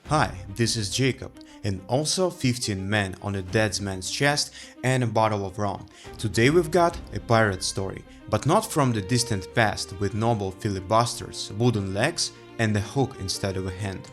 Hi, this is Jacob, and also 15 men on a dead man's chest and a bottle of rum. Today we've got a pirate story, but not from the distant past with noble filibusters, wooden legs, and a hook instead of a hand.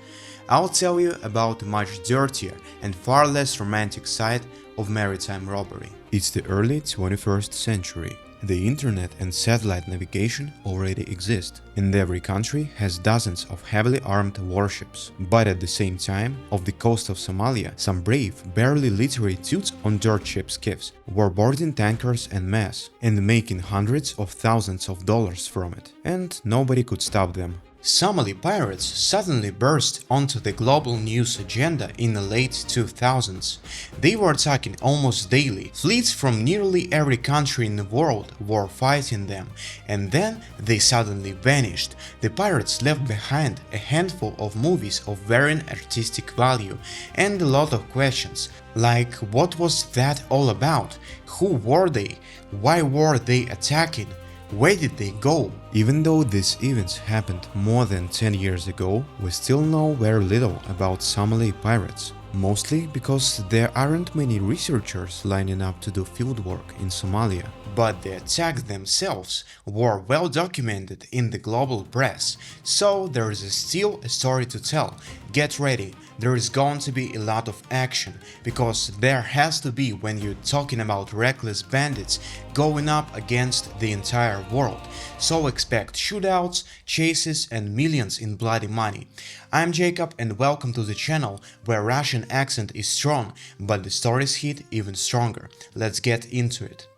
I'll tell you about a much dirtier and far less romantic side of maritime robbery. It's the early 21st century. The internet and satellite navigation already exist, and every country has dozens of heavily armed warships. But at the same time, off the coast of Somalia, some brave, barely literate dudes on dirt ship skiffs were boarding tankers en masse and making hundreds of thousands of dollars from it, and nobody could stop them. Somali pirates suddenly burst onto the global news agenda in the late 2000s. They were attacking almost daily. Fleets from nearly every country in the world were fighting them, and then they suddenly vanished. The pirates left behind a handful of movies of varying artistic value and a lot of questions, like what was that all about? Who were they? Why were they attacking? Where did they go? Even though these events happened more than 10 years ago, we still know very little about Somali pirates. Mostly because there aren't many researchers lining up to do fieldwork in Somalia. But the attacks themselves were well documented in the global press, so there is still a story to tell. Get ready, there is going to be a lot of action, because there has to be when you're talking about reckless bandits going up against the entire world. So expect shootouts, chases and millions in bloody money. I'm Jacob and welcome to the channel where Russian accent is strong, but the stories hit even stronger. Let's get into it.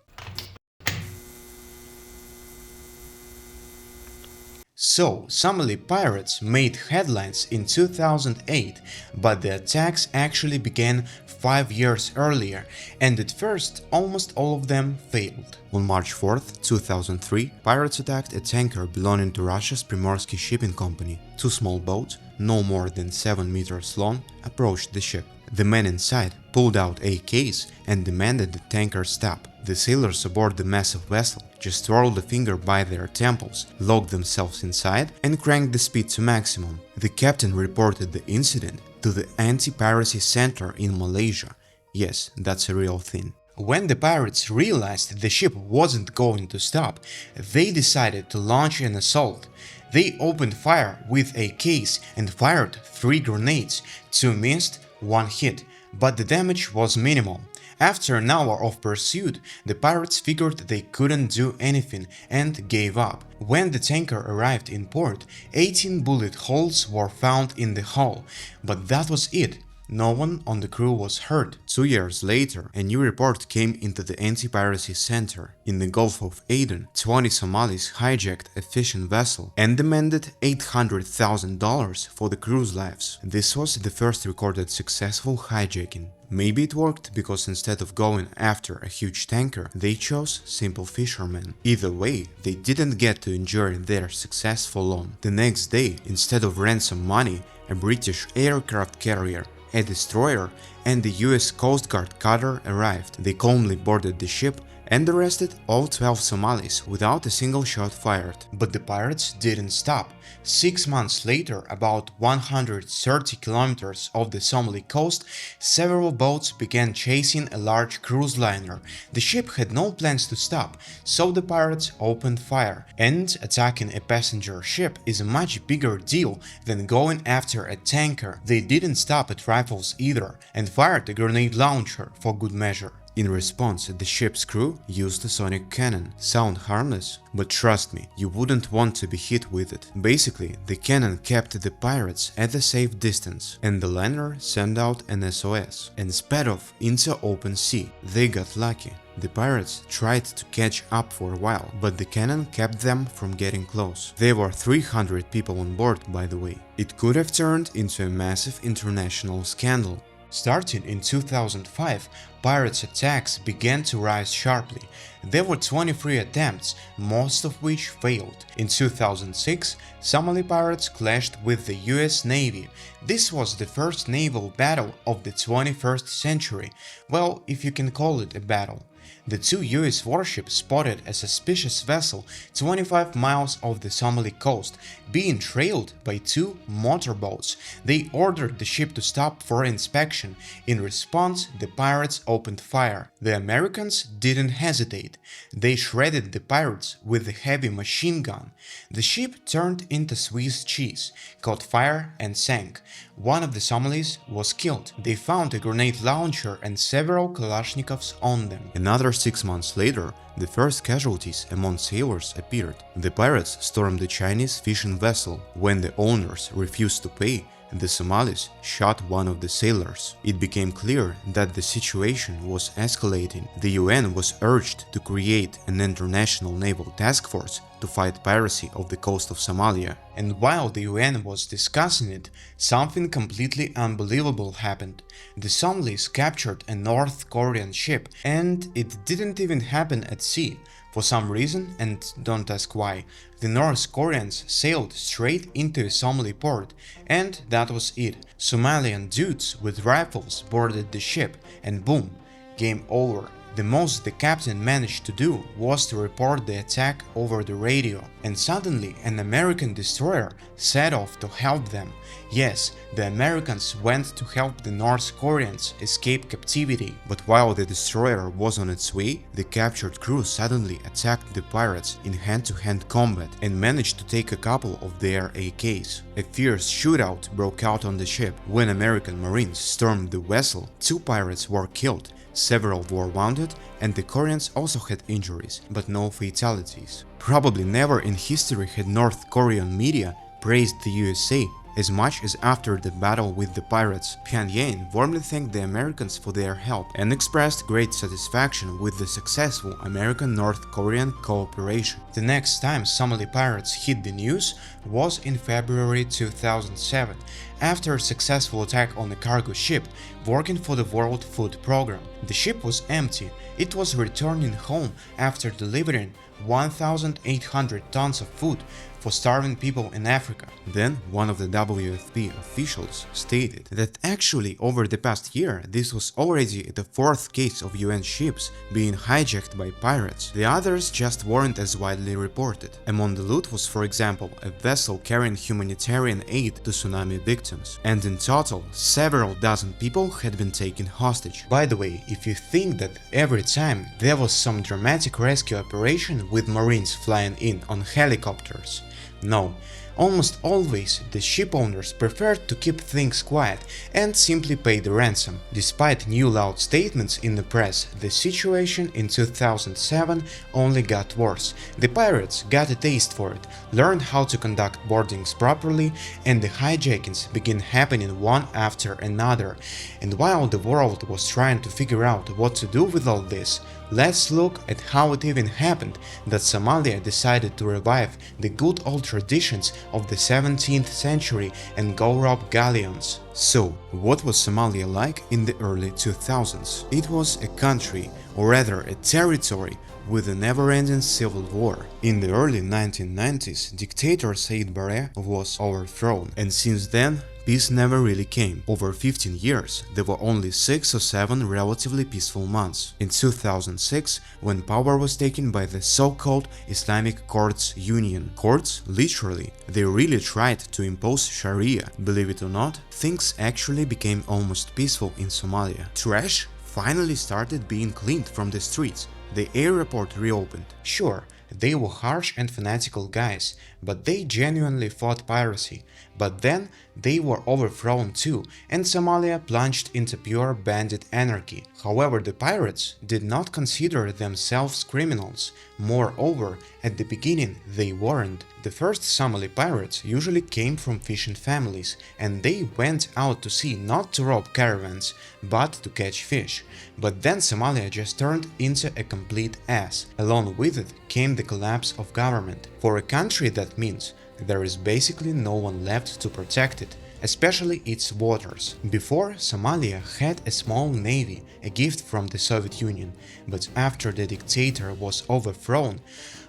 So, Somali Pirates made headlines in 2008, but the attacks actually began 5 years earlier, and at first almost all of them failed. On March 4th, 2003, pirates attacked a tanker belonging to Russia's Primorsky shipping company. Two small boats, no more than 7 meters long, approached the ship. The men inside pulled out AKs and demanded the tanker stop. The sailors aboard the massive vessel just twirled a finger by their temples, locked themselves inside and cranked the speed to maximum. The captain reported the incident to the Anti-Piracy Center in Malaysia. Yes, that's a real thing. When the pirates realized the ship wasn't going to stop, they decided to launch an assault. They opened fire with AKs and fired 3 grenades, 2 missed, 1 hit, but the damage was minimal. After an hour of pursuit, the pirates figured they couldn't do anything and gave up. When the tanker arrived in port, 18 bullet holes were found in the hull, but that was it. No one on the crew was hurt. 2 years later, a new report came into the Anti-Piracy Center. In the Gulf of Aden, 20 Somalis hijacked a fishing vessel and demanded $800,000 for the crew's lives. This was the first recorded successful hijacking. Maybe it worked because instead of going after a huge tanker, they chose simple fishermen. Either way, they didn't get to enjoy their success for long. The next day, instead of ransom money, a British aircraft carrier, a destroyer and the US Coast Guard cutter arrived. They calmly boarded the ship and arrested all 12 Somalis without a single shot fired. But the pirates didn't stop. 6 months later, about 130 kilometers off the Somali coast, several boats began chasing a large cruise liner. The ship had no plans to stop, so the pirates opened fire. And attacking a passenger ship is a much bigger deal than going after a tanker. They didn't stop at rifles either, and fired a grenade launcher for good measure. In response, the ship's crew used a sonic cannon. Sound harmless, but trust me, you wouldn't want to be hit with it. Basically, the cannon kept the pirates at a safe distance, and the liner sent out an SOS and sped off into open sea. They got lucky. The pirates tried to catch up for a while, but the cannon kept them from getting close. There were 300 people on board, by the way. It could have turned into a massive international scandal. Starting in 2005, pirates' attacks began to rise sharply. There were 23 attempts, most of which failed. In 2006, Somali pirates clashed with the US Navy. This was the first naval battle of the 21st century, well, if you can call it a battle. The two US warships spotted a suspicious vessel 25 miles off the Somali coast, being trailed by two motorboats. They ordered the ship to stop for inspection. In response, the pirates opened fire. The Americans didn't hesitate. They shredded the pirates with a heavy machine gun. The ship turned into Swiss cheese, caught fire and sank. One of the Somalis was killed. They found a grenade launcher and several Kalashnikovs on them. Another 6 months later, the first casualties among sailors appeared. The pirates stormed the Chinese fishing vessel. When the owners refused to pay, the Somalis shot one of the sailors. It became clear that the situation was escalating. The UN was urged to create an international naval task force to fight piracy off the coast of Somalia. And while the UN was discussing it, something completely unbelievable happened. The Somalis captured a North Korean ship, and it didn't even happen at sea. For some reason, and don't ask why, the North Koreans sailed straight into a Somali port, and that was it. Somalian dudes with rifles boarded the ship, and boom, game over. The most the captain managed to do was to report the attack over the radio, and suddenly an American destroyer set off to help them. Yes, the Americans went to help the North Koreans escape captivity, but while the destroyer was on its way, the captured crew suddenly attacked the pirates in hand-to-hand combat and managed to take a couple of their AKs. A fierce shootout broke out on the ship. When American Marines stormed the vessel, 2 pirates were killed. Several were wounded, and the Koreans also had injuries, but no fatalities. Probably never in history had North Korean media praised the USA as much as after the battle with the pirates. Pyongyang warmly thanked the Americans for their help and expressed great satisfaction with the successful American-North Korean cooperation. The next time Somali pirates hit the news was in February 2007, after a successful attack on a cargo ship working for the World Food Program. The ship was empty. It was returning home after delivering 1,800 tons of food for starving people in Africa. Then one of the WFP officials stated that actually over the past year this was already the 4th case of UN ships being hijacked by pirates. The others just weren't as widely reported. Among the loot was, for example, a vessel carrying humanitarian aid to tsunami victims, and in total several dozen people had been taken hostage. By the way, if you think that every time there was some dramatic rescue operation with Marines flying in on helicopters, no, almost always the ship owners preferred to keep things quiet and simply pay the ransom. Despite new loud statements in the press, the situation in 2007 only got worse. The pirates got a taste for it, learned how to conduct boardings properly, and the hijackings began happening one after another. And while the world was trying to figure out what to do with all this, let's look at how it even happened that Somalia decided to revive the good old traditions of the 17th century and go rob galleons. So, what was Somalia like in the early 2000s? It was a country, or rather a territory, with a never-ending civil war. In the early 1990s, dictator Said Barre was overthrown, and since then, peace never really came. Over 15 years, there were only 6 or 7 relatively peaceful months. In 2006, when power was taken by the so-called Islamic Courts Union. Courts, literally, they really tried to impose Sharia. Believe it or not, things actually became almost peaceful in Somalia. Trash finally started being cleaned from the streets. The airport reopened. Sure, they were harsh and fanatical guys, but they genuinely fought piracy. But then they were overthrown too, and Somalia plunged into pure bandit anarchy. However, the pirates did not consider themselves criminals. Moreover, at the beginning they weren't. The first Somali pirates usually came from fishing families, and they went out to sea not to rob caravans, but to catch fish. But then Somalia just turned into a complete ass. Along with it came the collapse of government. For a country, that means there is basically no one left to protect it, especially its waters. Before, Somalia had a small navy, a gift from the Soviet Union, but after the dictator was overthrown,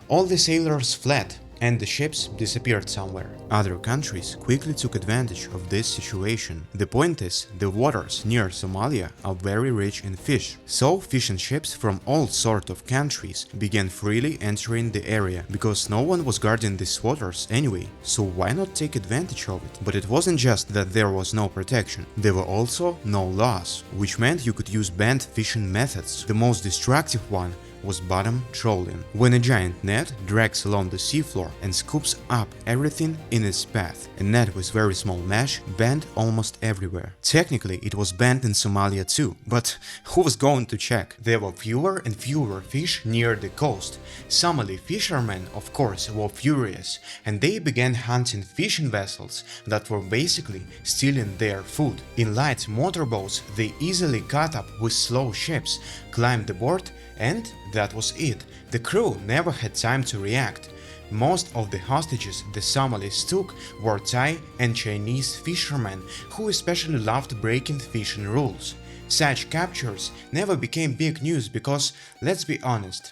all the sailors fled. and the ships disappeared somewhere. Other countries quickly took advantage of this situation. The point is, the waters near Somalia are very rich in fish, so fishing ships from all sorts of countries began freely entering the area, because no one was guarding these waters anyway, so why not take advantage of it? But it wasn't just that there was no protection, there were also no laws, which meant you could use banned fishing methods. The most destructive one was bottom trawling, when a giant net drags along the seafloor and scoops up everything in its path. A net with very small mesh banned almost everywhere. Technically, it was banned in Somalia too, but who was going to check? There were fewer and fewer fish near the coast. Somali fishermen, of course, were furious, and they began hunting fishing vessels that were basically stealing their food. In light motorboats, they easily caught up with slow ships, climbed aboard, and that was it. The crew never had time to react. Most of the hostages the Somalis took were Thai and Chinese fishermen who especially loved breaking fishing rules. Such captures never became big news because, let's be honest,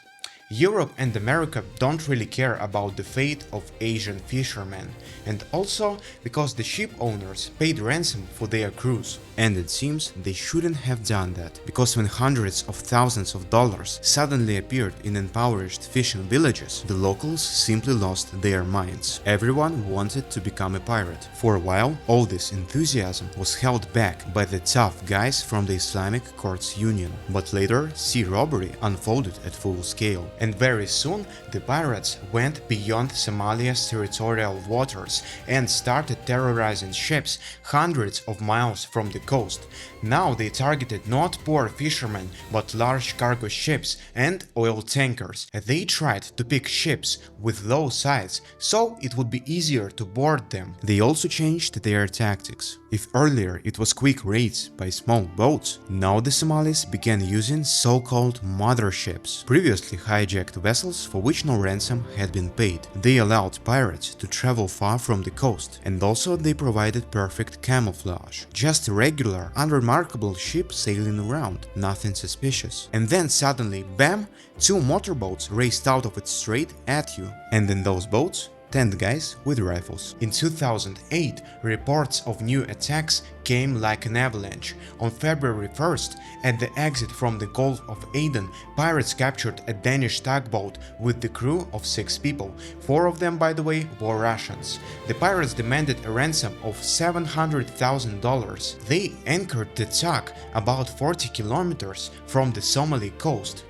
Europe and America don't really care about the fate of Asian fishermen, and also because the ship owners paid ransom for their crews. And it seems they shouldn't have done that, because when hundreds of thousands of dollars suddenly appeared in impoverished fishing villages, the locals simply lost their minds. Everyone wanted to become a pirate. For a while, all this enthusiasm was held back by the tough guys from the Islamic Courts Union, but later sea robbery unfolded at full scale. And very soon, the pirates went beyond Somalia's territorial waters and started terrorizing ships hundreds of miles from the coast. Now they targeted not poor fishermen, but large cargo ships and oil tankers. They tried to pick ships with low sides, so it would be easier to board them. They also changed their tactics. If earlier it was quick raids by small boats, now the Somalis began using so-called motherships, previously hijacked vessels for which no ransom had been paid. They allowed pirates to travel far from the coast, and also they provided perfect camouflage. Just a regular, unremarkable ship sailing around, nothing suspicious. And then suddenly, bam, two motorboats raced out of it straight at you. And in those boats, 10 guys with rifles. In 2008, reports of new attacks came like an avalanche. On February 1st, at the exit from the Gulf of Aden, pirates captured a Danish tugboat with the crew of 6 people. 4 of them, by the way, were Russians. The pirates demanded a ransom of $700,000. They anchored the tug about 40 kilometers from the Somali coast.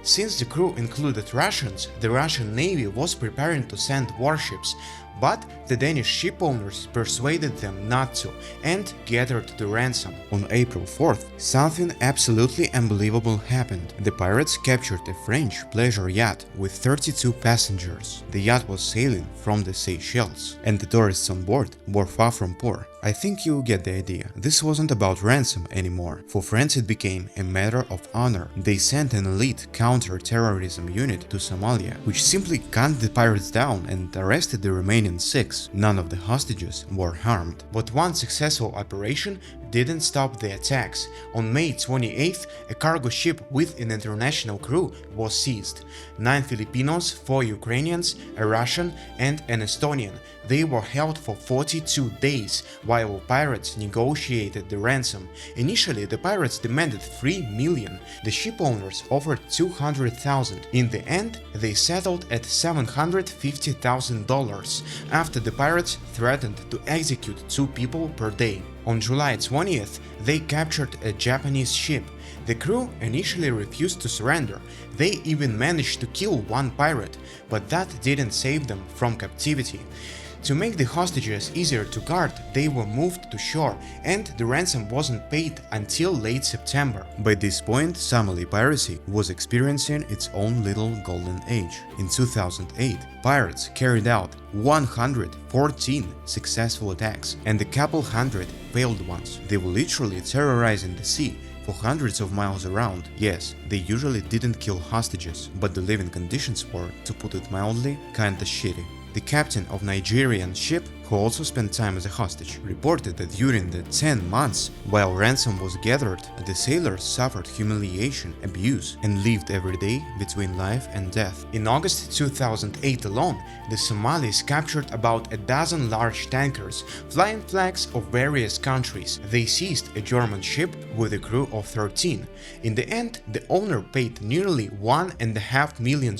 Since the crew included Russians, the Russian Navy was preparing to send warships, but the Danish shipowners persuaded them not to and gathered the ransom. On April 4th, something absolutely unbelievable happened. The pirates captured a French pleasure yacht with 32 passengers. The yacht was sailing from the Seychelles, and the tourists on board were far from poor. I think you get the idea. This wasn't about ransom anymore. For France it became a matter of honor. They sent an elite counter-terrorism unit to Somalia, which simply gunned the pirates down and arrested the remaining 6. None of the hostages were harmed. But one successful operation didn't stop the attacks. On May 28th, a cargo ship with an international crew was seized. 9 Filipinos, 4 Ukrainians, a Russian, and an Estonian. They were held for 42 days while pirates negotiated the ransom. Initially, the pirates demanded $3 million. The shipowners offered $200,000. In the end, they settled at $750,000 after the pirates threatened to execute 2 people per day. On July 20th, they captured a Japanese ship. The crew initially refused to surrender. They even managed to kill 1 pirate, but that didn't save them from captivity. To make the hostages easier to guard, they were moved to shore, and the ransom wasn't paid until late September. By this point, Somali piracy was experiencing its own little golden age. In 2008, pirates carried out 114 successful attacks and a couple hundred failed ones. They were literally terrorizing the sea for hundreds of miles around. Yes, they usually didn't kill hostages, but the living conditions were, to put it mildly, kinda shitty. The captain of Nigerian ship who also spent time as a hostage, reported that during the 10 months while ransom was gathered, the sailors suffered humiliation, abuse, and lived every day between life and death. In August 2008 alone, the Somalis captured about a dozen large tankers flying flags of various countries. They seized a German ship with a crew of 13. In the end, the owner paid nearly $1.5 million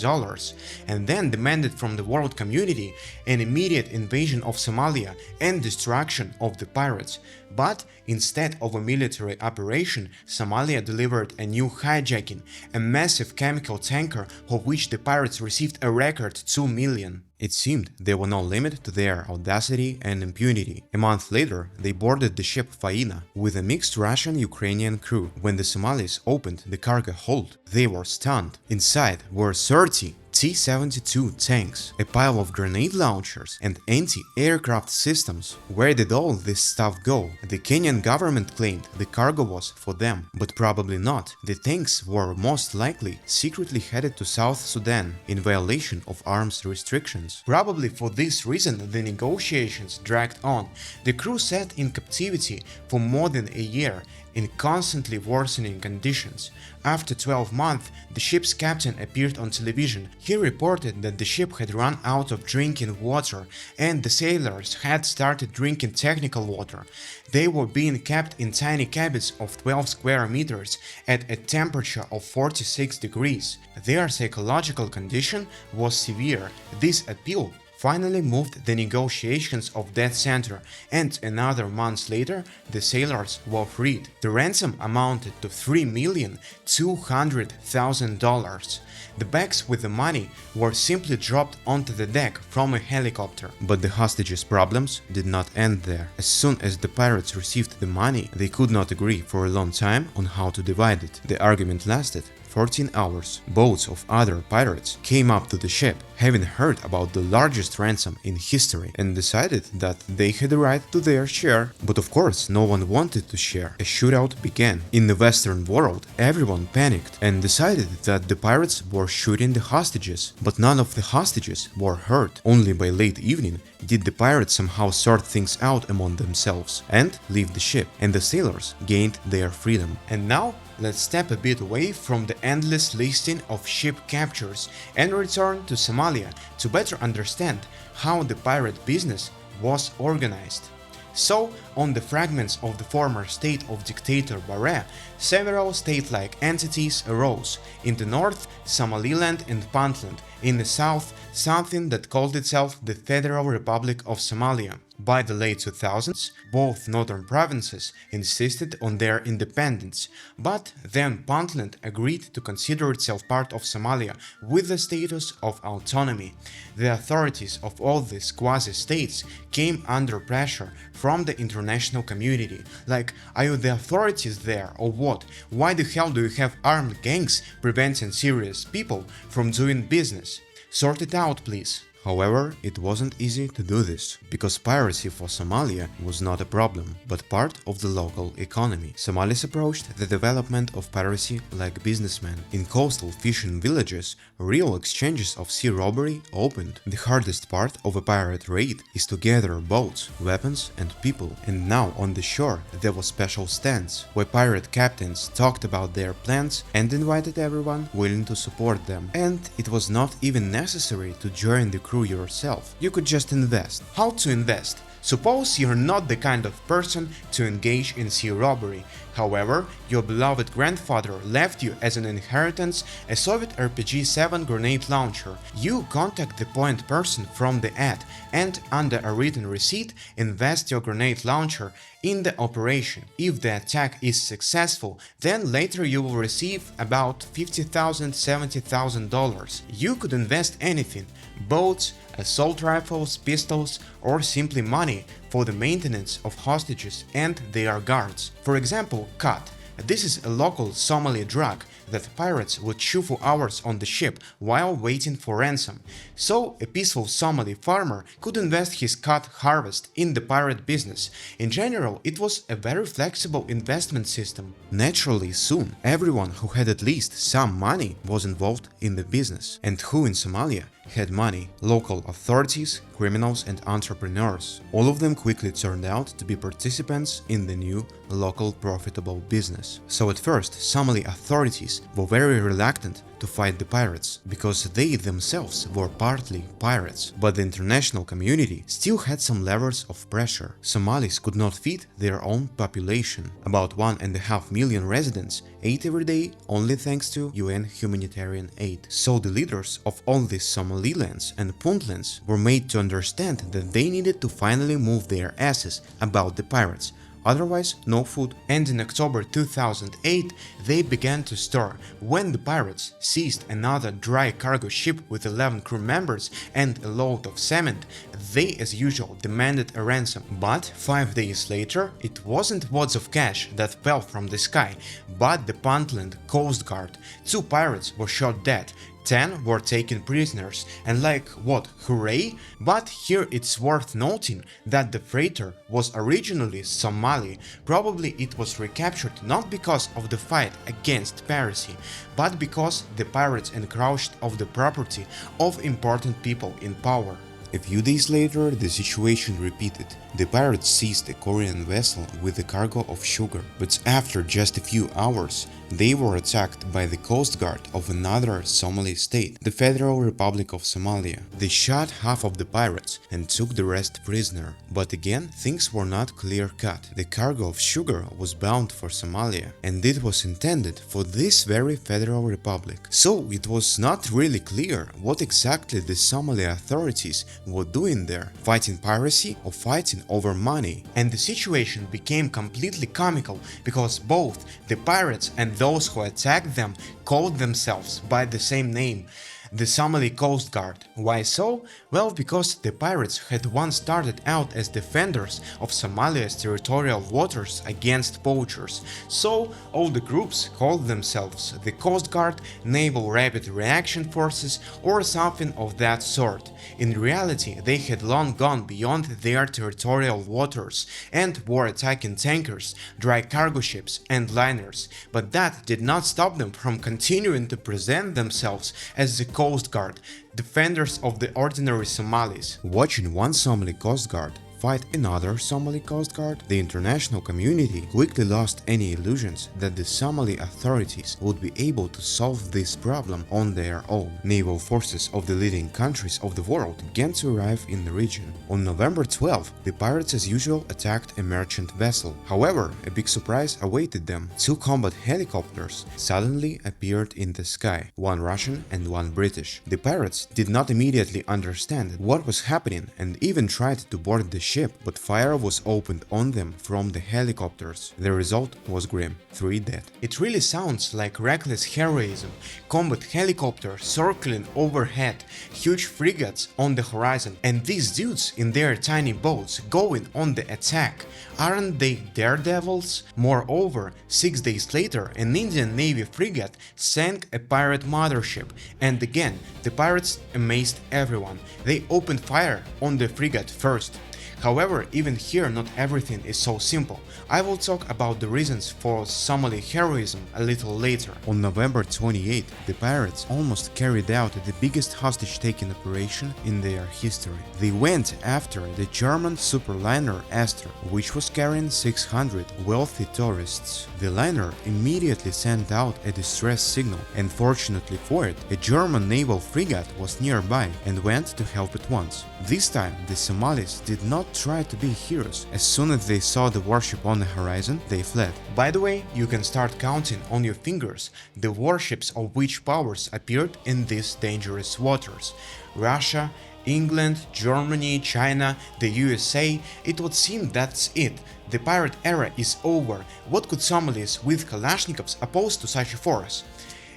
and then demanded from the world community an immediate invasion of Somalia and destruction of the pirates. But instead of a military operation, Somalia delivered a new hijacking, a massive chemical tanker of which the pirates received a record 2 million. It seemed there were no limit to their audacity and impunity. A month later, they boarded the ship Faina with a mixed Russian-Ukrainian crew. When the Somalis opened the cargo hold, they were stunned. Inside were 30 T-72 tanks, a pile of grenade launchers, and anti-aircraft systems. Where did all this stuff go? The Kenyan government claimed the cargo was for them, but probably not. The tanks were most likely secretly headed to South Sudan in violation of arms restrictions. Probably for this reason the negotiations dragged on. The crew sat in captivity for more than a year in constantly worsening conditions. After 12 months, the ship's captain appeared on television. He reported that the ship had run out of drinking water and the sailors had started drinking technical water. They were being kept in tiny cabins of 12 square meters at a temperature of 46 degrees. Their psychological condition was severe. This appeal finally moved the negotiations of that center, and another month later the sailors were freed. The ransom amounted to $3,200,000. The bags with the money were simply dropped onto the deck from a helicopter. But the hostages' problems did not end there. As soon as the pirates received the money, they could not agree for a long time on how to divide it. The argument lasted 14 hours. Boats of other pirates came up to the ship, having heard about the largest ransom in history, and decided that they had a right to their share. But of course, no one wanted to share. A shootout began. In the Western world, everyone panicked and decided that the pirates were shooting the hostages. But none of the hostages were hurt. Only by late evening did the pirates somehow sort things out among themselves and leave the ship, and the sailors gained their freedom. And now, let's step a bit away from the endless listing of ship captures and return to Somalia to better understand how the pirate business was organized. So, on the fragments of the former state of dictator Barre, several state-like entities arose. In the north, Somaliland and Puntland. In the south, something that called itself the Federal Republic of Somalia. By the late 2000s, both northern provinces insisted on their independence, but then Puntland agreed to consider itself part of Somalia with the status of autonomy. The authorities of all these quasi-states came under pressure from the international community, like, are you the authorities there or what? Why the hell do you have armed gangs preventing serious people from doing business? Sort it out, please. However, it wasn't easy to do this, because piracy for Somalia was not a problem, but part of the local economy. Somalis approached the development of piracy like businessmen. In coastal fishing villages, real exchanges of sea robbery opened. The hardest part of a pirate raid is to gather boats, weapons and people. And now on the shore there were special stands, where pirate captains talked about their plans and invited everyone willing to support them. And it was not even necessary to join the crew yourself. You could just invest. How to invest? Suppose you're not the kind of person to engage in sea robbery. However, your beloved grandfather left you as an inheritance a Soviet RPG-7 grenade launcher. You contact the point person from the ad and, under a written receipt, invest your grenade launcher in the operation. If the attack is successful, then later you will receive about $50,000, $70,000. You could invest anything: boats, assault rifles, pistols, or simply money for the maintenance of hostages and their guards. For example, khat. This is a local Somali drug that pirates would chew for hours on the ship while waiting for ransom. So, a peaceful Somali farmer could invest his khat harvest in the pirate business. In general, it was a very flexible investment system. Naturally, soon, everyone who had at least some money was involved in the business. And who in Somalia had money, local authorities, criminals and entrepreneurs. All of them quickly turned out to be participants in the new local profitable business. So at first, Somali authorities were very reluctant to fight the pirates, because they themselves were partly pirates, but the international community still had some levers of pressure. Somalis could not feed their own population, about 1.5 million residents ate every day only thanks to UN humanitarian aid. So the leaders of all these Somalilands and Puntlands were made to understand that they needed to finally move their asses about the pirates. Otherwise, no food. And in October 2008, they began to stir when the pirates seized another dry cargo ship with 11 crew members and a load of cement. They, as usual, demanded a ransom. But 5 days later, it wasn't wads of cash that fell from the sky, but the Puntland Coast Guard. 2 pirates were shot dead. 10 were taken prisoners, and like what, hooray? But here it's worth noting that the freighter was originally Somali. Probably it was recaptured not because of the fight against piracy, but because the pirates encroached of the property of important people in power. A few days later, the situation repeated. The pirates seized a Korean vessel with a cargo of sugar, but after just a few hours, they were attacked by the Coast Guard of another Somali state, the Federal Republic of Somalia. They shot half of the pirates and took the rest prisoner. But again, things were not clear-cut. The cargo of sugar was bound for Somalia, and it was intended for this very Federal Republic. So it was not really clear what exactly the Somali authorities were doing there, fighting piracy or fighting over money. And the situation became completely comical because both the pirates and those who attacked them called themselves by the same name, the Somali Coast Guard. Why so? Well, because the pirates had once started out as defenders of Somalia's territorial waters against poachers, so all the groups called themselves the Coast Guard, Naval Rapid Reaction Forces, or something of that sort. In reality, they had long gone beyond their territorial waters and were attacking tankers, dry cargo ships and liners, but that did not stop them from continuing to present themselves as the Coast Guard, defenders of the ordinary Somalis. Watching one Somali Coast Guard fight another Somali Coast Guard, the international community quickly lost any illusions that the Somali authorities would be able to solve this problem on their own. Naval forces of the leading countries of the world began to arrive in the region. On November 12, the pirates as usual attacked a merchant vessel. However, a big surprise awaited them. 2 combat helicopters suddenly appeared in the sky, 1 Russian and 1 British. The pirates did not immediately understand what was happening and even tried to board the ship, but fire was opened on them from the helicopters. The result was grim: 3 dead. It really sounds like reckless heroism. Combat helicopters circling overhead, huge frigates on the horizon, and these dudes in their tiny boats going on the attack. Aren't they daredevils? Moreover, 6 days later, an Indian Navy frigate sank a pirate mothership, and again, the pirates amazed everyone. They opened fire on the frigate first. However, even here not everything is so simple. I will talk about the reasons for Somali heroism a little later. On November 28, the pirates almost carried out the biggest hostage-taking operation in their history. They went after the German superliner Astor, which was carrying 600 wealthy tourists. The liner immediately sent out a distress signal, and fortunately for it, a German naval frigate was nearby and went to help at once. This time, the Somalis did not try to be heroes. As soon as they saw the warship on the horizon, they fled. By the way, you can start counting on your fingers the warships of which powers appeared in these dangerous waters. Russia, England, Germany, China, the USA. It would seem that's it. The pirate era is over. What could Somalis with Kalashnikovs oppose to such a force?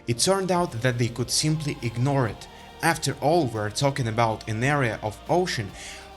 It turned out that they could simply ignore it. After all, we're talking about an area of ocean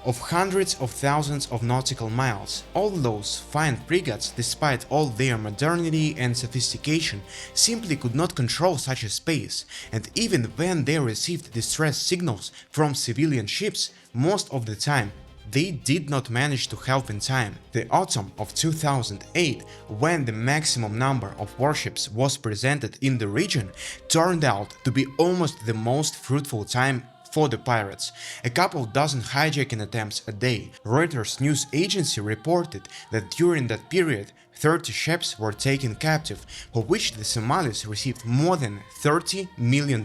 of hundreds of thousands of nautical miles. All those fine frigates, despite all their modernity and sophistication, simply could not control such a space, and even when they received distress signals from civilian ships, most of the time they did not manage to help in time. The autumn of 2008, when the maximum number of warships was presented in the region, turned out to be almost the most fruitful time for the pirates, a couple dozen hijacking attempts a day. Reuters news agency reported that during that period 30 ships were taken captive, for which the Somalis received more than $30 million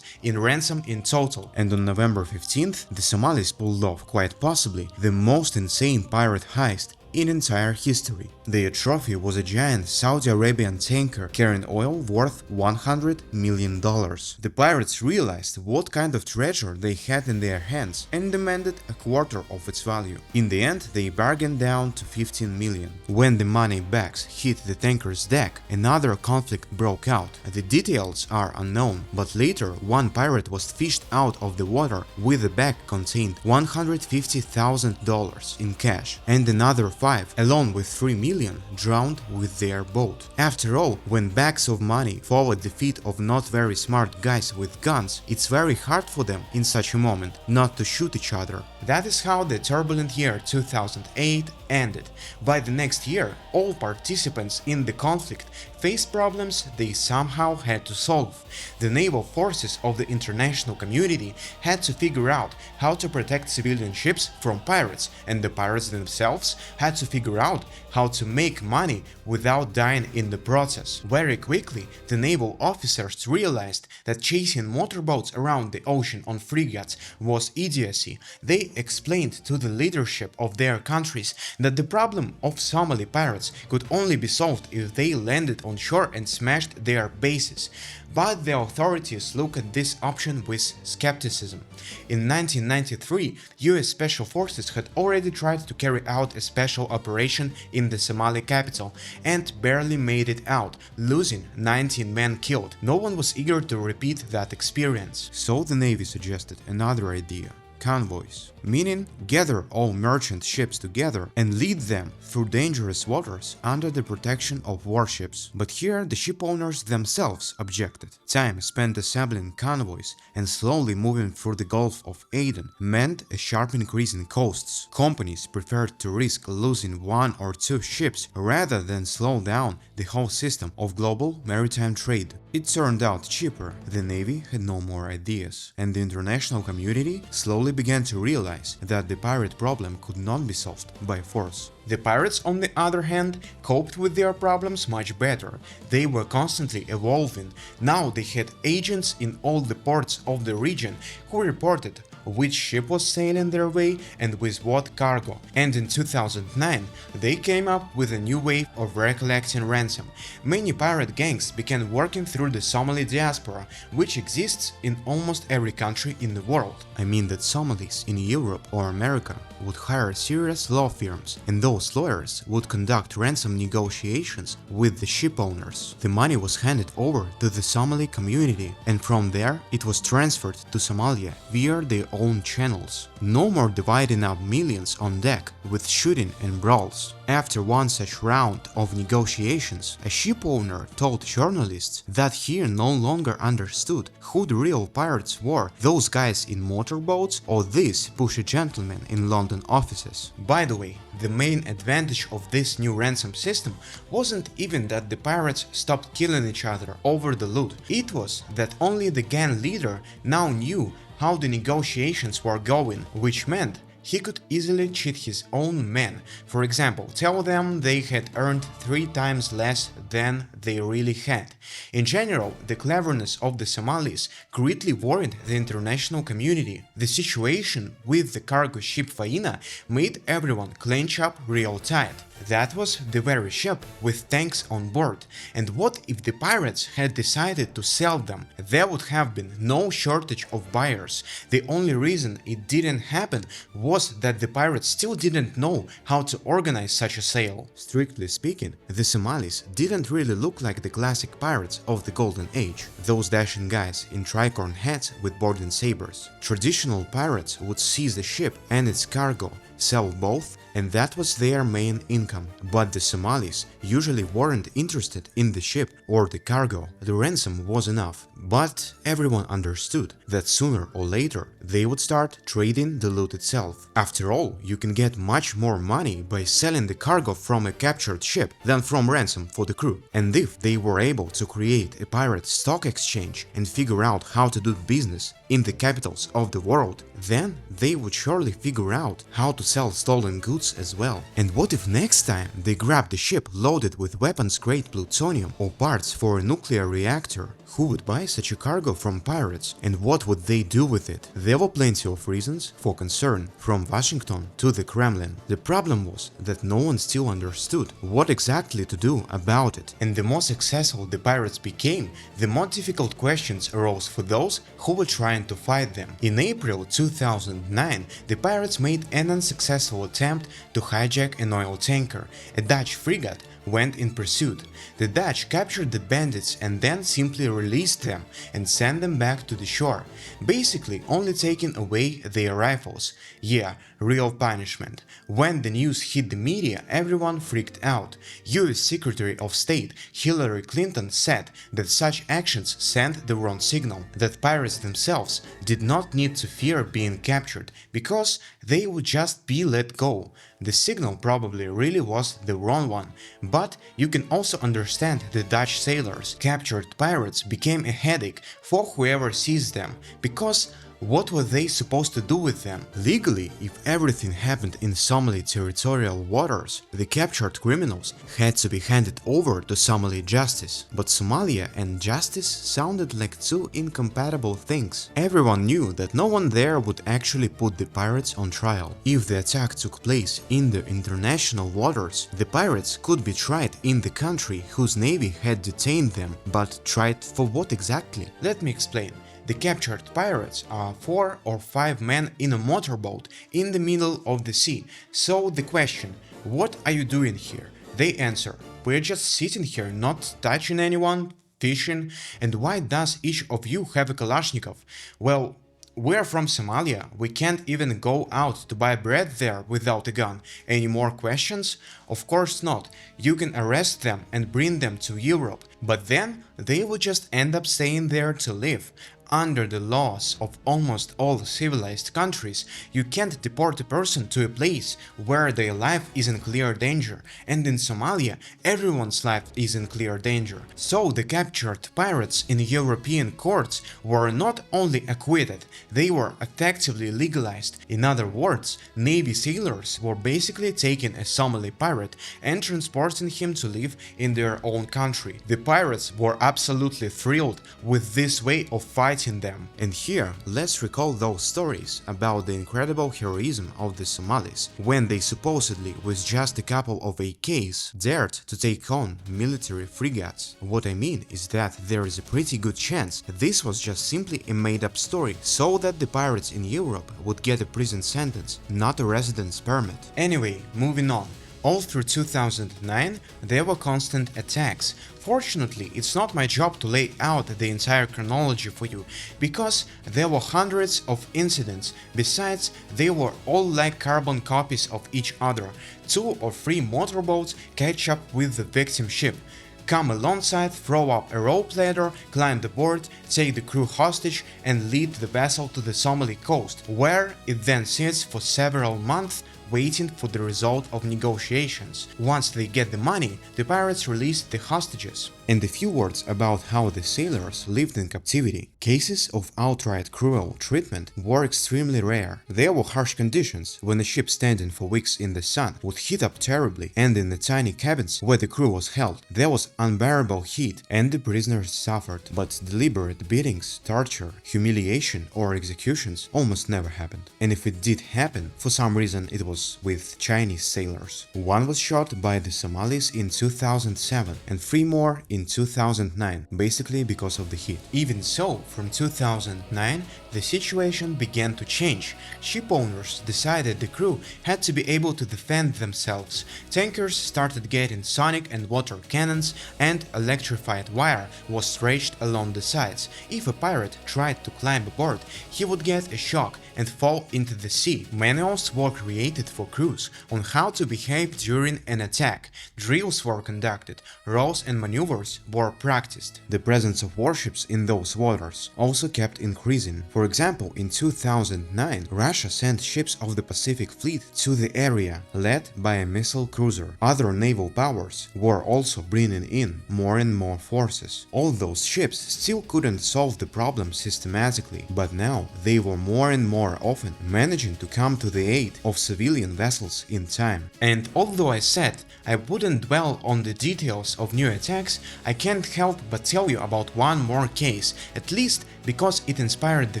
in ransom in total. And on November 15th, the Somalis pulled off, quite possibly, the most insane pirate heist in entire history. Their trophy was a giant Saudi Arabian tanker carrying oil worth $100 million. The pirates realized what kind of treasure they had in their hands and demanded a quarter of its value. In the end, they bargained down to 15 million. When the money bags hit the tanker's deck, another conflict broke out. The details are unknown, but later one pirate was fished out of the water with a bag contained $150,000 in cash, and another 5, along with 3 million, drowned with their boat. After all, when bags of money fall at the feet of not very smart guys with guns, it's very hard for them in such a moment not to shoot each other. That is how the turbulent year 2008 ended. By the next year, all participants in the conflict faced problems they somehow had to solve. The naval forces of the international community had to figure out how to protect civilian ships from pirates, and the pirates themselves had to figure out how to make money without dying in the process. Very quickly, the naval officers realized that chasing motorboats around the ocean on frigates was idiocy. They explained to the leadership of their countries that the problem of Somali pirates could only be solved if they landed on shore and smashed their bases. But the authorities looked at this option with skepticism. In 1993, US Special Forces had already tried to carry out a special operation in the Somali capital and barely made it out, losing 19 men killed. No one was eager to repeat that experience. So the Navy suggested another idea: convoys, meaning gather all merchant ships together and lead them through dangerous waters under the protection of warships. But here the ship owners themselves objected. Time spent assembling convoys and slowly moving through the Gulf of Aden meant a sharp increase in costs. Companies preferred to risk losing 1 or 2 ships rather than slow down the whole system of global maritime trade. It turned out cheaper, the Navy had no more ideas, and the international community slowly began to realize that the pirate problem could not be solved by force. The pirates, on the other hand, coped with their problems much better. They were constantly evolving. Now they had agents in all the ports of the region who reported which ship was sailing their way and with what cargo. And in 2009, they came up with a new way of recollecting ransom. Many pirate gangs began working through the Somali diaspora, which exists in almost every country in the world. I mean that Somalis in Europe or America would hire serious law firms, and those lawyers would conduct ransom negotiations with the ship owners. The money was handed over to the Somali community, and from there it was transferred to Somalia via their own channels. No more dividing up millions on deck with shooting and brawls. After one such round of negotiations, a ship owner told journalists that he no longer understood who the real pirates were, those guys in motorboats or these pushy gentlemen in London offices. By the way, the main advantage of this new ransom system wasn't even that the pirates stopped killing each other over the loot. It was that only the gang leader now knew how the negotiations were going, which meant he could easily cheat his own men. For example, tell them they had earned 3 times less than they really had. In general, the cleverness of the Somalis greatly worried the international community. The situation with the cargo ship Faina made everyone clench up real tight. That was the very ship with tanks on board. And what if the pirates had decided to sell them? There would have been no shortage of buyers. The only reason it didn't happen was that the pirates still didn't know how to organize such a sale. Strictly speaking, the Somalis didn't really look like the classic pirates of the Golden Age, those dashing guys in tricorn hats with boarding sabers. Traditional pirates would seize the ship and its cargo, sell both, and that was their main income. But the Somalis usually weren't interested in the ship or the cargo. The ransom was enough. But everyone understood that sooner or later they would start trading the loot itself. After all, you can get much more money by selling the cargo from a captured ship than from ransom for the crew. And if they were able to create a pirate stock exchange and figure out how to do business in the capitals of the world, then they would surely figure out how to sell stolen goods as well. And what if next time they grabbed a ship loaded with weapons-grade plutonium or parts for a nuclear reactor? Who would buy such a cargo from pirates, and what would they do with it? There were plenty of reasons for concern, from Washington to the Kremlin. The problem was that no one still understood what exactly to do about it. And the more successful the pirates became, the more difficult questions arose for those who were trying to fight them. In April 2009, the pirates made an unsuccessful attempt to hijack an oil tanker. A Dutch frigate went in pursuit. The Dutch captured the bandits and then simply released them and sent them back to the shore, basically only taking away their rifles. Yeah, real punishment. When the news hit the media, everyone freaked out. US Secretary of State Hillary Clinton said that such actions sent the wrong signal, that pirates themselves did not need to fear being captured because they would just be let go. The signal probably really was the wrong one, but you can also understand the Dutch sailors. Captured pirates became a headache for whoever seized them, because what were they supposed to do with them? Legally, if everything happened in Somali territorial waters, the captured criminals had to be handed over to Somali justice. But Somalia and justice sounded like two incompatible things. Everyone knew that no one there would actually put the pirates on trial. If the attack took place in the international waters, the pirates could be tried in the country whose navy had detained them. But tried for what exactly? Let me explain. The captured pirates are 4 or 5 men in a motorboat in the middle of the sea. So the question, what are you doing here? They answer, we're just sitting here, not touching anyone, fishing. And why does each of you have a Kalashnikov? Well, we're from Somalia, we can't even go out to buy bread there without a gun. Any more questions? Of course not. You can arrest them and bring them to Europe, but then they will just end up staying there to live. Under the laws of almost all civilized countries, you can't deport a person to a place where their life is in clear danger, and in Somalia, everyone's life is in clear danger. So the captured pirates in European courts were not only acquitted, they were effectively legalized. In other words, Navy sailors were basically taking a Somali pirate and transporting him to live in their own country. The pirates were absolutely thrilled with this way of fighting them. And here, let's recall those stories about the incredible heroism of the Somalis, when they supposedly, with just a couple of AKs, dared to take on military frigates. What I mean is that there is a pretty good chance this was just simply a made-up story, so that the pirates in Europe would get a prison sentence, not a residence permit. Anyway, moving on. All through 2009, there were constant attacks. Fortunately, it's not my job to lay out the entire chronology for you, because there were hundreds of incidents. Besides, they were all like carbon copies of each other. 2 or 3 motorboats catch up with the victim ship, come alongside, throw up a rope ladder, climb aboard, take the crew hostage and lead the vessel to the Somali coast, where it then sits for several months waiting for the result of negotiations. Once they get the money, the pirates release the hostages. And a few words about how the sailors lived in captivity. Cases of outright cruel treatment were extremely rare. There were harsh conditions when a ship standing for weeks in the sun would heat up terribly, and in the tiny cabins where the crew was held, there was unbearable heat and the prisoners suffered. But deliberate beatings, torture, humiliation or executions almost never happened. And if it did happen, for some reason it was with Chinese sailors. One was shot by the Somalis in 2007 and 3 more in 2009, basically because of the heat. Even so, from 2009, the situation began to change. Ship owners decided the crew had to be able to defend themselves. Tankers started getting sonic and water cannons, and electrified wire was stretched along the sides. If a pirate tried to climb aboard, he would get a shock and fall into the sea. Manuals were created for crews on how to behave during an attack. Drills were conducted, roles and maneuvers were practiced. The presence of warships in those waters also kept increasing. For example, in 2009, Russia sent ships of the Pacific Fleet to the area, led by a missile cruiser. Other naval powers were also bringing in more and more forces. All those ships still couldn't solve the problem systematically, but now they were more and more often managing to come to the aid of civilian vessels in time. And although I said I wouldn't dwell on the details of new attacks, I can't help but tell you about one more case, at least because it inspired the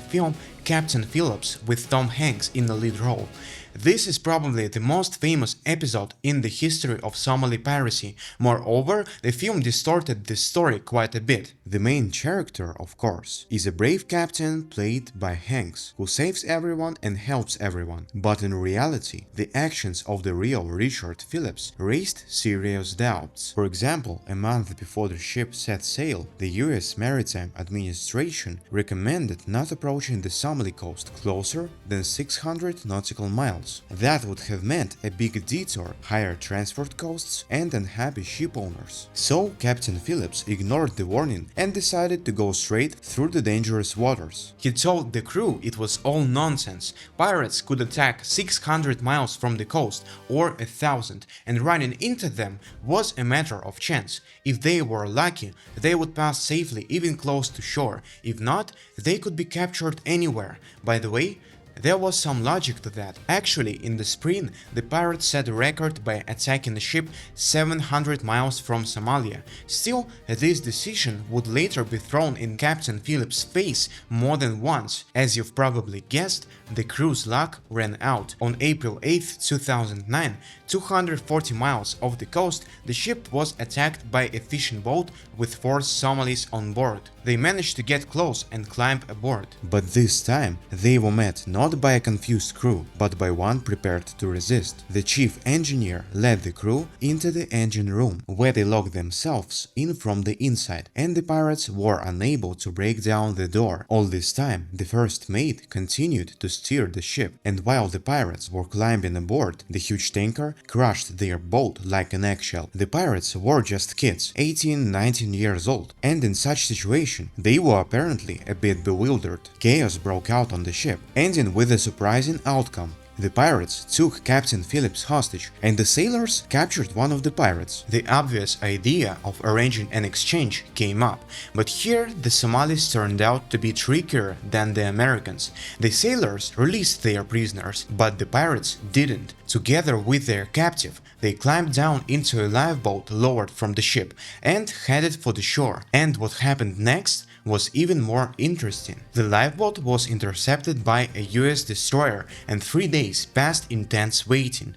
film Captain Phillips with Tom Hanks in the lead role. This is probably the most famous episode in the history of Somali piracy. Moreover, the film distorted the story quite a bit. The main character, of course, is a brave captain played by Hanks, who saves everyone and helps everyone. But in reality, the actions of the real Richard Phillips raised serious doubts. For example, a month before the ship set sail, the US Maritime Administration recommended not approaching the Somali coast closer than 600 nautical miles. That would have meant a big detour, higher transport costs, and unhappy ship owners. So Captain Phillips ignored the warning and decided to go straight through the dangerous waters. He told the crew it was all nonsense. Pirates could attack 600 miles from the coast or 1,000, and running into them was a matter of chance. If they were lucky, they would pass safely even close to shore. If not, they could be captured anywhere. By the way, there was some logic to that. Actually, in the spring, the pirates set a record by attacking a ship 700 miles from Somalia. Still, this decision would later be thrown in Captain Phillips' face more than once. As you've probably guessed, the crew's luck ran out. On April 8, 2009, 240 miles off the coast, the ship was attacked by a fishing boat with 4 Somalis on board. They managed to get close and climb aboard. But this time, they were met not by a confused crew, but by one prepared to resist. The chief engineer led the crew into the engine room, where they locked themselves in from the inside, and the pirates were unable to break down the door. All this time, the first mate continued to steer the ship, and while the pirates were climbing aboard, the huge tanker crushed their boat like an eggshell. The pirates were just kids, 18-19 years old, and in such situation, they were apparently a bit bewildered. Chaos broke out on the ship, ending with a surprising outcome. The pirates took Captain Phillips hostage, and the sailors captured one of the pirates. The obvious idea of arranging an exchange came up, but here the Somalis turned out to be trickier than the Americans. The sailors released their prisoners, but the pirates didn't. Together with their captive, they climbed down into a lifeboat lowered from the ship and headed for the shore. And what happened next was even more interesting. The lifeboat was intercepted by a US destroyer, and 3 days passed in tense waiting.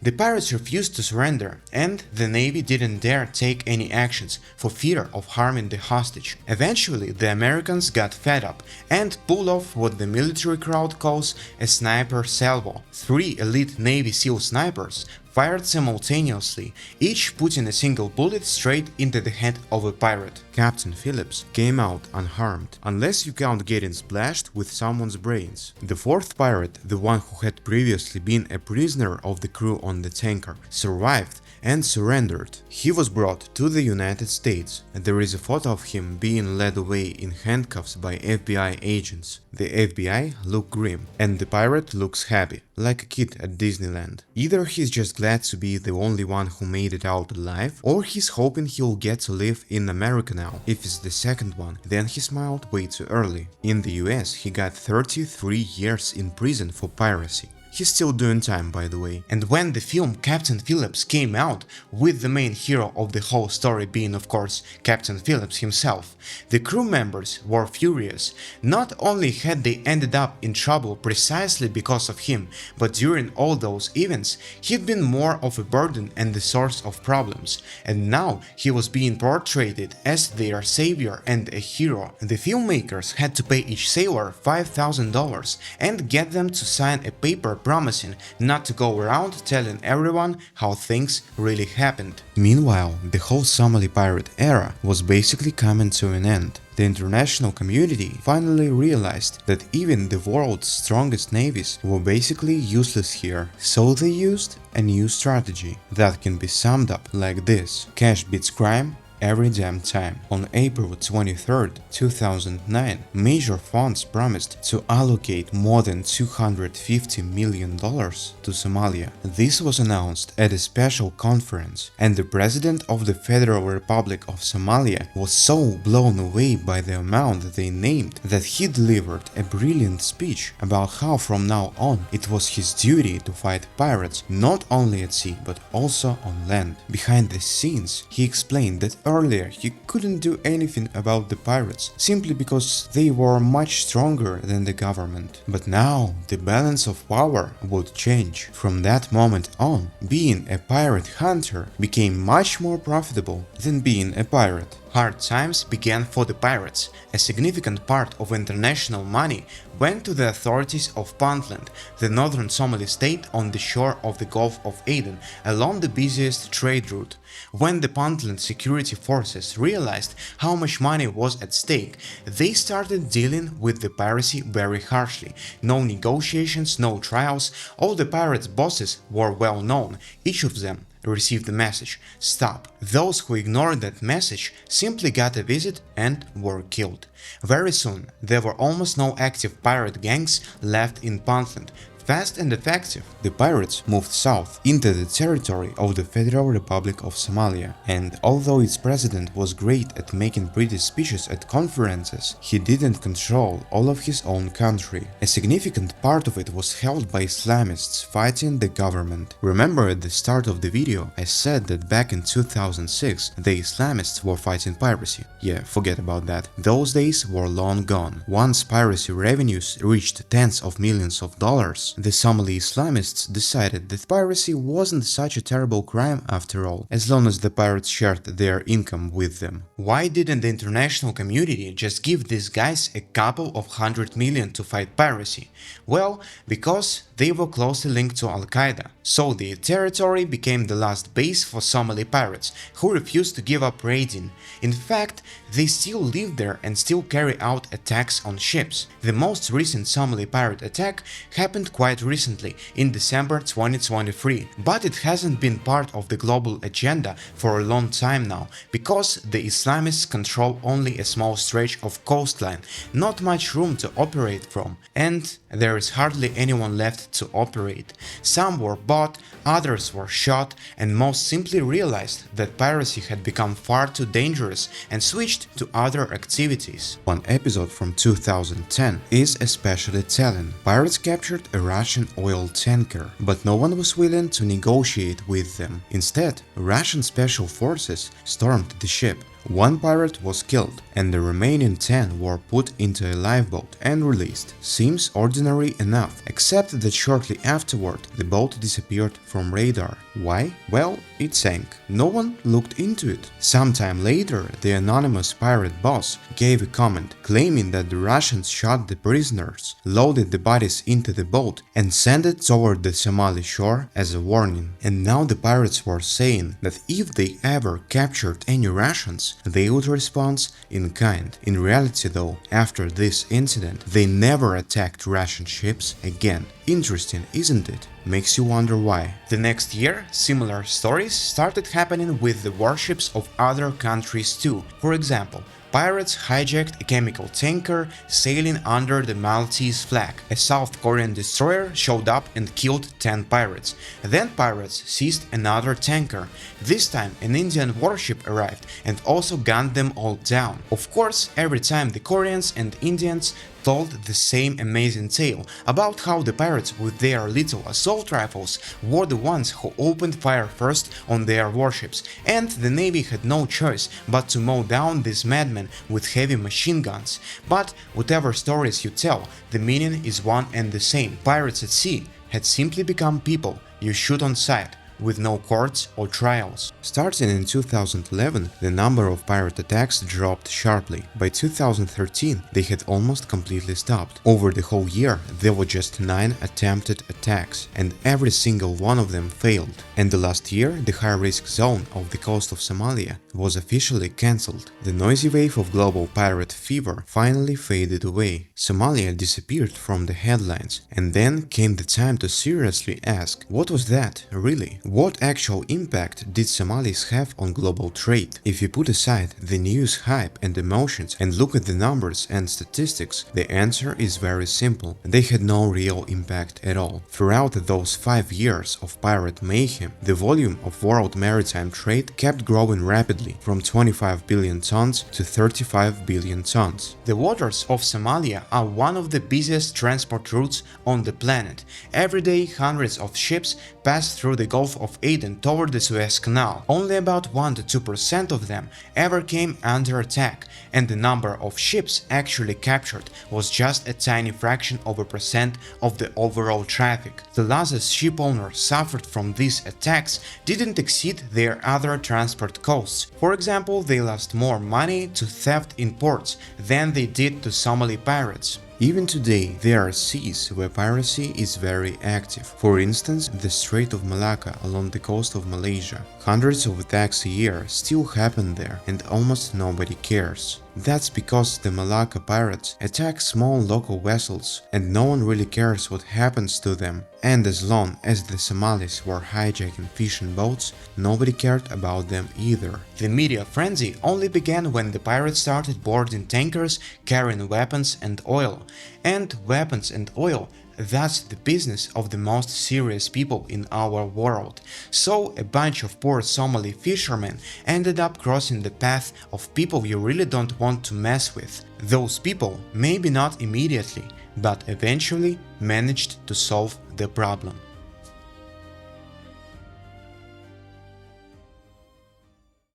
The pirates refused to surrender, and the Navy didn't dare take any actions for fear of harming the hostage. Eventually, the Americans got fed up and pulled off what the military crowd calls a sniper salvo. 3 elite Navy SEAL snipers fired simultaneously, each putting a single bullet straight into the head of a pirate. Captain Phillips came out unharmed, unless you count getting splashed with someone's brains. The 4th pirate, the one who had previously been a prisoner of the crew on the tanker, survived and surrendered. He was brought to the United States. There is a photo of him being led away in handcuffs by FBI agents. The FBI look grim, and the pirate looks happy, like a kid at Disneyland. Either he's just glad to be the only one who made it out alive, or he's hoping he'll get to live in America now. If it's the second one, then he smiled way too early. In the US, he got 33 years in prison for piracy. He's still doing time, by the way. And when the film Captain Phillips came out, with the main hero of the whole story being, of course, Captain Phillips himself, the crew members were furious. Not only had they ended up in trouble precisely because of him, but during all those events, he'd been more of a burden and the source of problems. And now he was being portrayed as their savior and a hero. The filmmakers had to pay each sailor $5,000 and get them to sign a paper promising not to go around telling everyone how things really happened. Meanwhile, the whole Somali pirate era was basically coming to an end. The international community finally realized that even the world's strongest navies were basically useless here, so they used a new strategy that can be summed up like this: cash beats crime every damn time. On April 23, 2009, major funds promised to allocate more than $250 million to Somalia. This was announced at a special conference, and the president of the Federal Republic of Somalia was so blown away by the amount they named that he delivered a brilliant speech about how from now on it was his duty to fight pirates not only at sea but also on land. Behind the scenes, he explained that earlier he couldn't do anything about the pirates simply because they were much stronger than the government. But now the balance of power would change. From that moment on, being a pirate hunter became much more profitable than being a pirate. Hard times began for the pirates. A significant part of international money went to the authorities of Puntland, the northern Somali state on the shore of the Gulf of Aden, along the busiest trade route. When the Puntland security forces realized how much money was at stake, they started dealing with the piracy very harshly. No negotiations, no trials, all the pirates' bosses were well known, each of them received the message: stop. Those who ignored that message simply got a visit and were killed. Very soon, there were almost no active pirate gangs left in Puntland. Fast and effective, the pirates moved south into the territory of the Federal Republic of Somalia, and although its president was great at making pretty speeches at conferences, he didn't control all of his own country. A significant part of it was held by Islamists fighting the government. Remember at the start of the video I said that back in 2006 the Islamists were fighting piracy? Yeah, forget about that. Those days were long gone. Once piracy revenues reached tens of millions of dollars, the Somali Islamists decided that piracy wasn't such a terrible crime after all, as long as the pirates shared their income with them. Why didn't the international community just give these guys a couple of $100 million to fight piracy? Well, because they were closely linked to Al-Qaeda. So the territory became the last base for Somali pirates, who refused to give up raiding. In fact, they still live there and still carry out attacks on ships. The most recent Somali pirate attack happened quite recently, in December 2023, but it hasn't been part of the global agenda for a long time now, because the Islamists control only a small stretch of coastline, not much room to operate from, and there is hardly anyone left to operate. Some were bought, others were shot, and most simply realized that piracy had become far too dangerous and switched to other activities. One episode from 2010 is especially telling. Pirates captured a Russian oil tanker, but no one was willing to negotiate with them. Instead, Russian special forces stormed the ship. One pirate was killed, and the remaining 10 were put into a lifeboat and released. Seems ordinary enough, except that shortly afterward the boat disappeared from radar. Why? Well, it sank. No one looked into it. Sometime later, the anonymous pirate boss gave a comment claiming that the Russians shot the prisoners, loaded the bodies into the boat, and sent it toward the Somali shore as a warning. And now the pirates were saying that if they ever captured any Russians, they would respond in kind. In reality though, after this incident, they never attacked Russian ships again. Interesting, isn't it? Makes you wonder why. The next year, similar stories started happening with the warships of other countries too. For example, pirates hijacked a chemical tanker sailing under the Maltese flag. A South Korean destroyer showed up and killed 10 pirates. Then pirates seized another tanker. This time an Indian warship arrived and also gunned them all down. Of course, every time the Koreans and Indians told the same amazing tale about how the pirates with their little assault rifles were the ones who opened fire first on their warships, and the Navy had no choice but to mow down these madmen with heavy machine guns. But whatever stories you tell, the meaning is one and the same. Pirates at sea had simply become people you shoot on sight with no courts or trials. Starting in 2011, the number of pirate attacks dropped sharply. By 2013, they had almost completely stopped. Over the whole year, there were just 9 attempted attacks, and every single one of them failed. And the last year, the high-risk zone of the coast of Somalia was officially cancelled. The noisy wave of global pirate fever finally faded away. Somalia disappeared from the headlines, and then came the time to seriously ask, what was that, really? What actual impact did Somalis have on global trade? If you put aside the news hype and emotions and look at the numbers and statistics, the answer is very simple. They had no real impact at all. Throughout those 5 years of pirate mayhem, the volume of world maritime trade kept growing rapidly, from 25 billion tons to 35 billion tons. The waters of Somalia are one of the busiest transport routes on the planet. Every day, hundreds of ships pass through the Gulf of Aden toward the Suez Canal. Only about 1 to 2% of them ever came under attack, and the number of ships actually captured was just a tiny fraction of a percent of the overall traffic. The losses ship owners suffered from these attacks didn't exceed their other transport costs. For example, they lost more money to theft in ports than they did to Somali pirates. Even today, there are seas where piracy is very active. For instance, the Strait of Malacca along the coast of Malaysia. Hundreds of attacks a year still happen there, and almost nobody cares. That's because the Malacca pirates attack small local vessels, and no one really cares what happens to them. And as long as the Somalis were hijacking fishing boats, nobody cared about them either. The media frenzy only began when the pirates started boarding tankers carrying weapons and oil. And weapons and oil, that's the business of the most serious people in our world. So a bunch of poor Somali fishermen ended up crossing the path of people you really don't want to mess with. Those people, maybe not immediately, but eventually managed to solve the problem.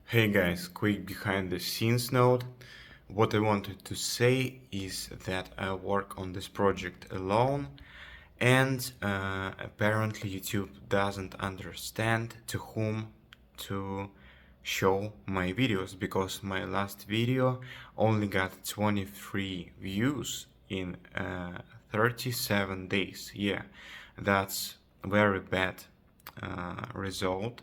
Hey guys, quick behind the scenes note. What I wanted to say is that I work on this project alone, and apparently YouTube doesn't understand to whom to show my videos, because my last video only got 23 views in 37 days. Yeah, that's very bad result.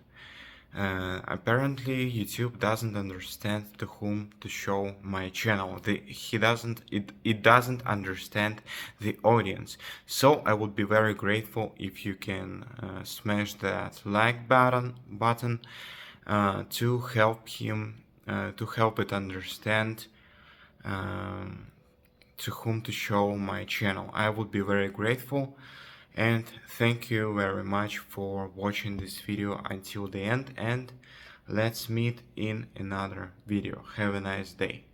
Apparently YouTube doesn't understand to whom to show my channel. It doesn't understand the audience. So I would be very grateful if you can smash that like button to help him to help it understand to whom to show my channel. I would be very grateful. And thank you very much for watching this video until the end, and let's meet in another video. Have a nice day.